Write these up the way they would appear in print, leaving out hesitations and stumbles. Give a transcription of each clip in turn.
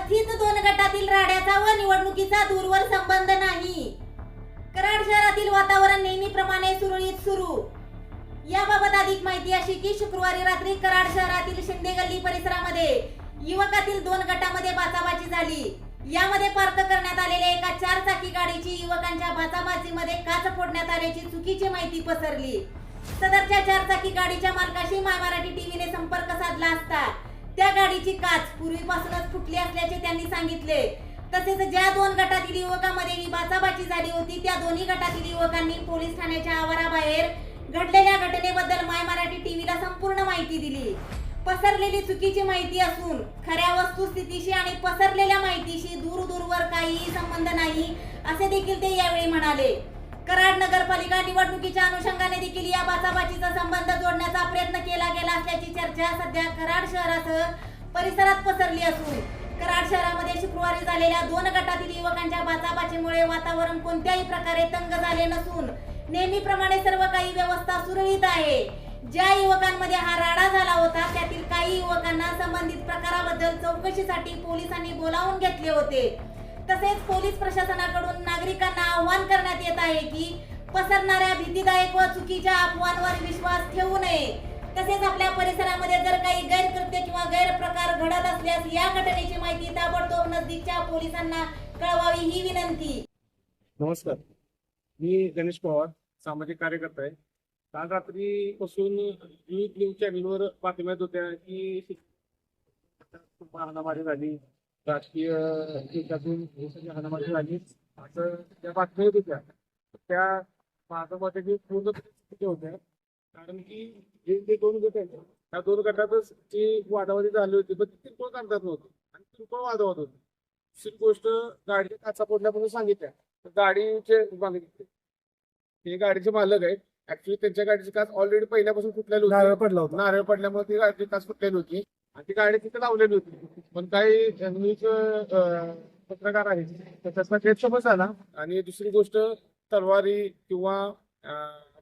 कथित दोन गटातील राड्याचा व निवडणुकीचा दूरवर संबंध नाही. कराड शहरातील वातावरण नेहमीप्रमाणे सुरळीत सुरू. याबाबत अधिक माहिती अशी की शुक्रवारी रात्री कराड शहरातील शिंदे गल्ली परिसरामध्ये युवकातील दोन गटामध्ये बाचाबाची झाली. यामध्ये पार्क करण्यात आलेल्या एका 4 चाकी गाडीची युवकांच्या बाचाबाचीमध्ये काच फोडण्यात आल्याची चुकीची माहिती पसरली. सदरच्या 4 चाकी गाडीच्या मालकाशी माय मराठी टीव्हीने संपर्क साधला असता त्या गाडीची काच पूर्वीपासूनच फुटली असल्याचे त्यांनी सांगितले. तसेच ज्या 2 गटातील युवकांमध्ये ही बाचाबाची झाली होती त्या दोन्ही गटातील युवकांनी पोलीस ठाण्याच्या आवाराबाहेर घडलेल्या घटनेबद्दल माय मराठी टीव्हीला संपूर्ण माहिती दिली. पसरलेली चुकीची माहिती असून खऱ्या वस्तुस्थितीशी आणि पसरलेल्या माहितीशी दूरवर काहीही संबंध नाही असे देखील ते यावेळी म्हणाले. कराड नगरपालिका निवडणुकीच्या अनुषंगाने देखील या बाचाबाचीचा संबंध जोडण्याचा प्रयत्न केला गेला असल्याची चर्चा सध्या कराड शहरासह परिसरात पसरली असून कराड शहरामध्ये शुक्रवारी झालेल्या 2 गटातील युवकांच्या बाचाबाचीमुळे वातावरण कोणत्याही प्रकारे तंग झाले नसून नेहमीप्रमाणे सर्व काही व्यवस्था सुरळीत आहे. ज्या युवकांमध्ये हा राडा झाला होता त्यातील काही युवकांना संबंधित प्रकाराबद्दल चौकशीसाठी पोलिसांनी बोलावून घेतले होते. तसेच पोलीस प्रशासनाकडून नागरिकांना आवाहन करण्यात येत आहे की पसरणाऱ्या भीतीदायक व चुकीच्या अफवांवर विश्वास ठेवू नये. तसेच आपल्या परिसरामध्ये जर काही गैरकृत्य किंवा गैरप्रकार घडत असल्यास या घटनेची माहिती ताबडतोब नजदीकच्या पोलिसांना कळवावी ही विनंती. नमस्कार, मी गणेश पवार, सामाजिक कार्यकर्ता आहे. काल रात्रीपासून न्यूज चॅनलवर बातम्या होत्या की हाणामारी झाली, राजकीय हितातून हाणामारी झाली असं त्या बातम्या येत होत्या. त्या माझं मत आहे की पूर्ण चुकीच्या होत्या. कारण की जे 2 गट आहेत त्या 2 गटातच जी वादावादी झाली होती पण ती किरकोळ करतात नव्हती आणि किरकोळ वादावाद होती. दुसरी गोष्ट गाडीच्या काचा फोडल्यापासून सांगितल्या तर गाडीचे मालक हे गाडीचे मालक आहेत. ऍक्च्युली त्यांच्या गाडीची काच ऑलरेडी पहिल्यापासून फुटलेली होती. नारळ पडल्यामुळे ती गाडीची काच फुटलेली होती आणि ती गाडी तिथे लावलेली होती. पण काही न्यूज पत्रकार आहेत त्याचा गैरसमज झाला. आणि दुसरी गोष्ट तलवारी किंवा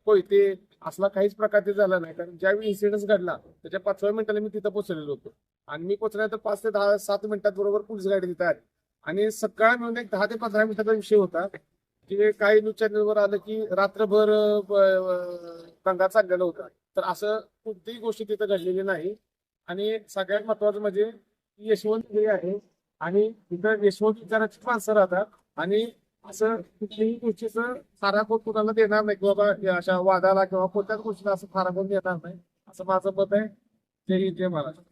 कोयते असला काहीच प्रकार ते झाला नाही. कारण ज्यावेळी इन्सिडेंट घडला त्याच्या 5व्या मिनिटाला मी तिथं पोहोचलेलो होतो आणि मी पोहोचल्यानंतर 5 ते 7 मिनिटात बरोबर पोलीस गाडी तिथे आली. आणि सकाळ मिळून एक 10 ते 15 मिनिटाचा विषय होता की काही न्यूज चॅनलवर आलं की रात्रभर दंगा चाललेला होता. तर असं कोणतीही गोष्ट तिथं घडलेली नाही. आणि सगळ्यात महत्वाचं म्हणजे यशवंत हे आहे आणि तिथं यशवंत विचाराची माणसं राहतात आणि असं कुठल्याही गोष्टीचं साराखोट कुणाला देणार नाही की बाबा अशा वादाला किंवा कोणत्याच गोष्टीला असं साराखोट देणार नाही असं माझं मत आहे. जय हिंद, जय महाराष्ट्र.